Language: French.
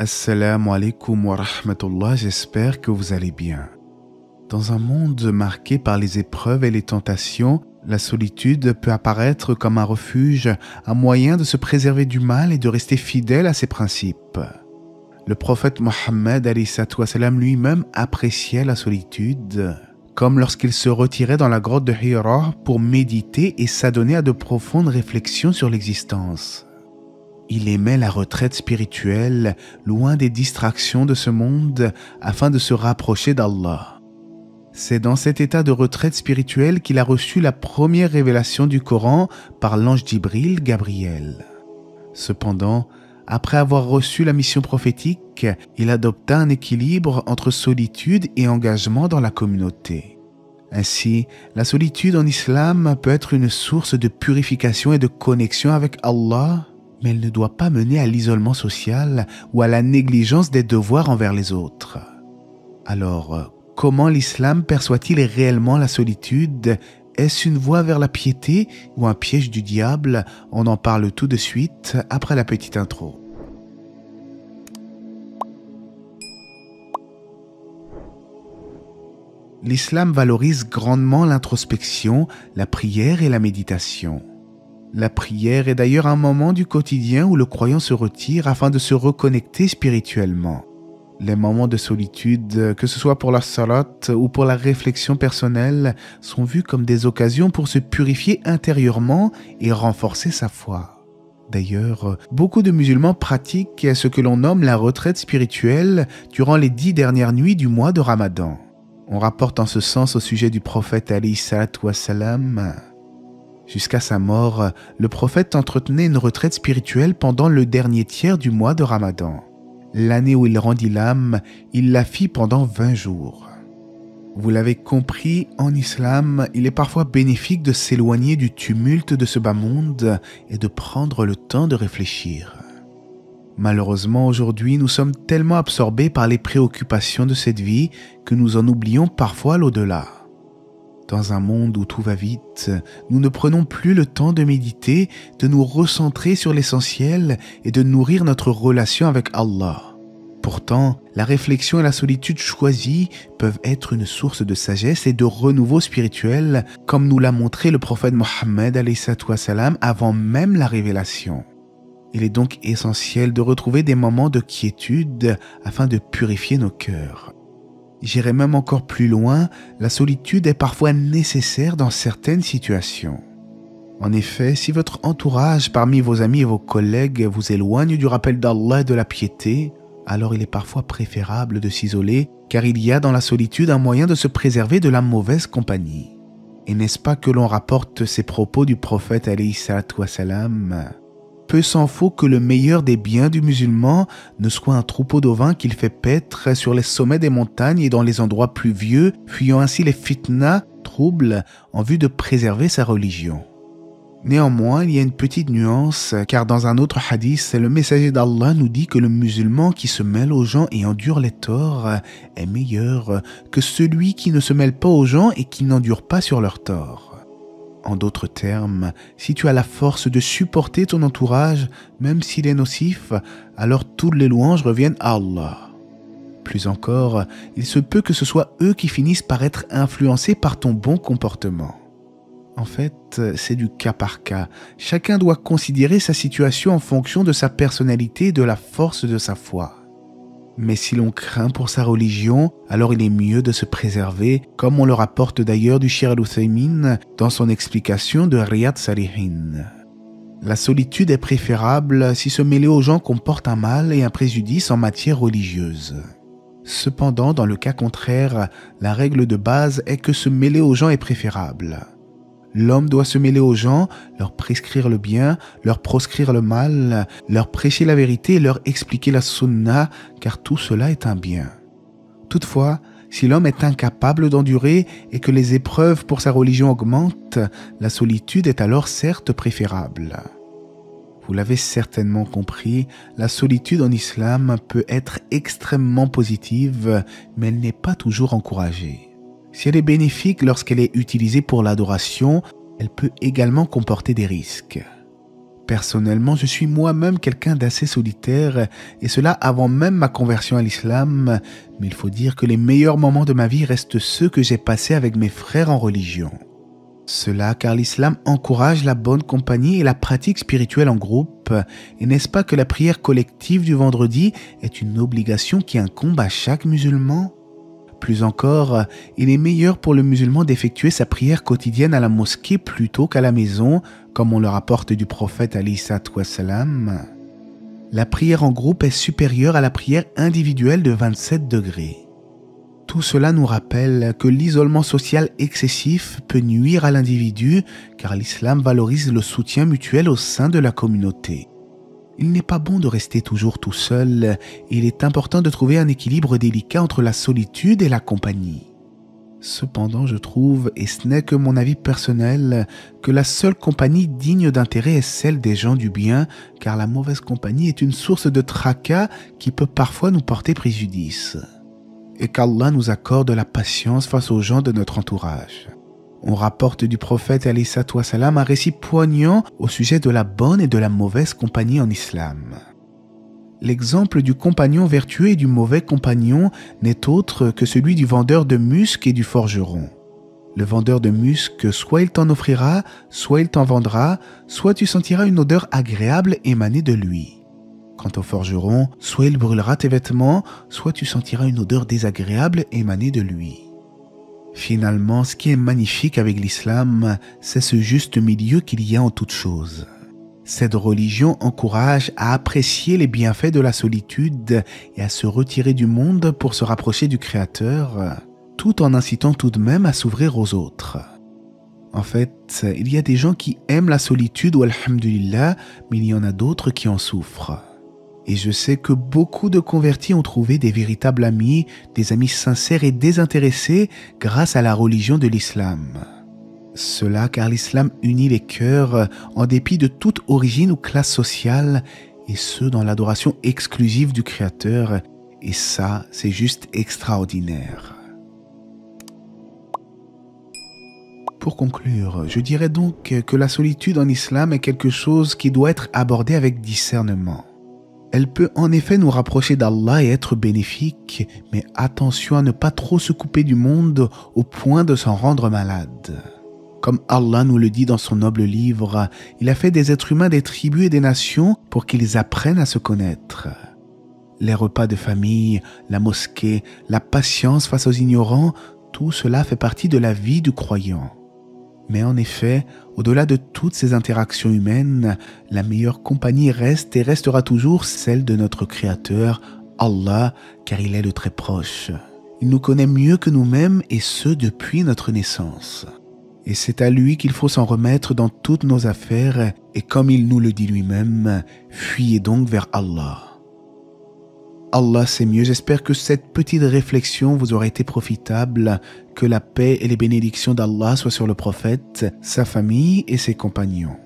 Assalamu alaikum wa rahmatullah, j'espère que vous allez bien. Dans un monde marqué par les épreuves et les tentations, la solitude peut apparaître comme un refuge, un moyen de se préserver du mal et de rester fidèle à ses principes. Le prophète Mohammed lui-même appréciait la solitude, comme lorsqu'il se retirait dans la grotte de Hira pour méditer et s'adonner à de profondes réflexions sur l'existence. Il aimait la retraite spirituelle, loin des distractions de ce monde, afin de se rapprocher d'Allah. C'est dans cet état de retraite spirituelle qu'il a reçu la première révélation du Coran par l'ange Djibril, Gabriel. Cependant, après avoir reçu la mission prophétique, il adopta un équilibre entre solitude et engagement dans la communauté. Ainsi, la solitude en islam peut être une source de purification et de connexion avec Allah, mais elle ne doit pas mener à l'isolement social ou à la négligence des devoirs envers les autres. Alors, comment l'islam perçoit-il réellement la solitude? Est-ce une voie vers la piété ou un piège du diable? On en parle tout de suite après la petite intro. L'islam valorise grandement l'introspection, la prière et la méditation. La prière est d'ailleurs un moment du quotidien où le croyant se retire afin de se reconnecter spirituellement. Les moments de solitude, que ce soit pour la salat ou pour la réflexion personnelle, sont vus comme des occasions pour se purifier intérieurement et renforcer sa foi. D'ailleurs, beaucoup de musulmans pratiquent ce que l'on nomme la retraite spirituelle durant les 10 dernières nuits du mois de Ramadan. On rapporte en ce sens au sujet du prophète alayhi salatu wassalam. Jusqu'à sa mort, le prophète entretenait une retraite spirituelle pendant le dernier tiers du mois de Ramadan. L'année où il rendit l'âme, il la fit pendant 20 jours. Vous l'avez compris, en islam, il est parfois bénéfique de s'éloigner du tumulte de ce bas monde et de prendre le temps de réfléchir. Malheureusement, aujourd'hui, nous sommes tellement absorbés par les préoccupations de cette vie que nous en oublions parfois l'au-delà. Dans un monde où tout va vite, nous ne prenons plus le temps de méditer, de nous recentrer sur l'essentiel et de nourrir notre relation avec Allah. Pourtant, la réflexion et la solitude choisies peuvent être une source de sagesse et de renouveau spirituel, comme nous l'a montré le prophète Mohammed avant même la révélation. Il est donc essentiel de retrouver des moments de quiétude afin de purifier nos cœurs. J'irai même encore plus loin, la solitude est parfois nécessaire dans certaines situations. En effet, si votre entourage parmi vos amis et vos collègues vous éloigne du rappel d'Allah et de la piété, alors il est parfois préférable de s'isoler, car il y a dans la solitude un moyen de se préserver de la mauvaise compagnie. Et n'est-ce pas que l'on rapporte ces propos du prophète alayhi salatu wassalam? Peu s'en faut que le meilleur des biens du musulman ne soit un troupeau d'ovins qu'il fait paître sur les sommets des montagnes et dans les endroits pluvieux, fuyant ainsi les fitnas, troubles, en vue de préserver sa religion. Néanmoins, il y a une petite nuance, car dans un autre hadith, le messager d'Allah nous dit que le musulman qui se mêle aux gens et endure les torts est meilleur que celui qui ne se mêle pas aux gens et qui n'endure pas sur leurs torts. En d'autres termes, si tu as la force de supporter ton entourage, même s'il est nocif, alors toutes les louanges reviennent à Allah. Plus encore, il se peut que ce soit eux qui finissent par être influencés par ton bon comportement. En fait, c'est du cas par cas. Chacun doit considérer sa situation en fonction de sa personnalité et de la force de sa foi. Mais si l'on craint pour sa religion, alors il est mieux de se préserver, comme on le rapporte d'ailleurs du Cheikh Al-Uthaymin dans son explication de Riyad Salihin. La solitude est préférable si se mêler aux gens comporte un mal et un préjudice en matière religieuse. Cependant, dans le cas contraire, la règle de base est que se mêler aux gens est préférable. L'homme doit se mêler aux gens, leur prescrire le bien, leur proscrire le mal, leur prêcher la vérité et leur expliquer la sunna, car tout cela est un bien. Toutefois, si l'homme est incapable d'endurer et que les épreuves pour sa religion augmentent, la solitude est alors certes préférable. Vous l'avez certainement compris, la solitude en islam peut être extrêmement positive, mais elle n'est pas toujours encouragée. Si elle est bénéfique lorsqu'elle est utilisée pour l'adoration, elle peut également comporter des risques. Personnellement, je suis moi-même quelqu'un d'assez solitaire, et cela avant même ma conversion à l'islam, mais il faut dire que les meilleurs moments de ma vie restent ceux que j'ai passés avec mes frères en religion. Cela car l'islam encourage la bonne compagnie et la pratique spirituelle en groupe, et n'est-ce pas que la prière collective du vendredi est une obligation qui incombe à chaque musulman ? Plus encore, il est meilleur pour le musulman d'effectuer sa prière quotidienne à la mosquée plutôt qu'à la maison, comme on le rapporte du prophète alayhi salatu wassalam. La prière en groupe est supérieure à la prière individuelle de 27 degrés. Tout cela nous rappelle que l'isolement social excessif peut nuire à l'individu, car l'islam valorise le soutien mutuel au sein de la communauté. Il n'est pas bon de rester toujours tout seul, et il est important de trouver un équilibre délicat entre la solitude et la compagnie. Cependant, je trouve, et ce n'est que mon avis personnel, que la seule compagnie digne d'intérêt est celle des gens du bien, car la mauvaise compagnie est une source de tracas qui peut parfois nous porter préjudice. Et qu'Allah nous accorde la patience face aux gens de notre entourage. On rapporte du prophète alayhi salatu wassalam un récit poignant au sujet de la bonne et de la mauvaise compagnie en islam. L'exemple du compagnon vertueux et du mauvais compagnon n'est autre que celui du vendeur de musc et du forgeron. Le vendeur de musc, soit il t'en offrira, soit il t'en vendra, soit tu sentiras une odeur agréable émaner de lui. Quant au forgeron, soit il brûlera tes vêtements, soit tu sentiras une odeur désagréable émaner de lui. Finalement, ce qui est magnifique avec l'islam, c'est ce juste milieu qu'il y a en toutes choses. Cette religion encourage à apprécier les bienfaits de la solitude et à se retirer du monde pour se rapprocher du Créateur, tout en incitant tout de même à s'ouvrir aux autres. En fait, il y a des gens qui aiment la solitude, ou alhamdulillah, mais il y en a d'autres qui en souffrent. Et je sais que beaucoup de convertis ont trouvé des véritables amis, des amis sincères et désintéressés grâce à la religion de l'islam. Cela car l'islam unit les cœurs en dépit de toute origine ou classe sociale, et ce dans l'adoration exclusive du Créateur, et ça, c'est juste extraordinaire. Pour conclure, je dirais donc que la solitude en islam est quelque chose qui doit être abordé avec discernement. Elle peut en effet nous rapprocher d'Allah et être bénéfique, mais attention à ne pas trop se couper du monde au point de s'en rendre malade. Comme Allah nous le dit dans son noble livre, il a fait des êtres humains des tribus et des nations pour qu'ils apprennent à se connaître. Les repas de famille, la mosquée, la patience face aux ignorants, tout cela fait partie de la vie du croyant. Mais en effet, au-delà de toutes ces interactions humaines, la meilleure compagnie reste et restera toujours celle de notre Créateur, Allah, car il est le très proche. Il nous connaît mieux que nous-mêmes et ce depuis notre naissance. Et c'est à lui qu'il faut s'en remettre dans toutes nos affaires et comme il nous le dit lui-même, fuyez donc vers Allah. Allah sait mieux, j'espère que cette petite réflexion vous aura été profitable, que la paix et les bénédictions d'Allah soient sur le prophète, sa famille et ses compagnons.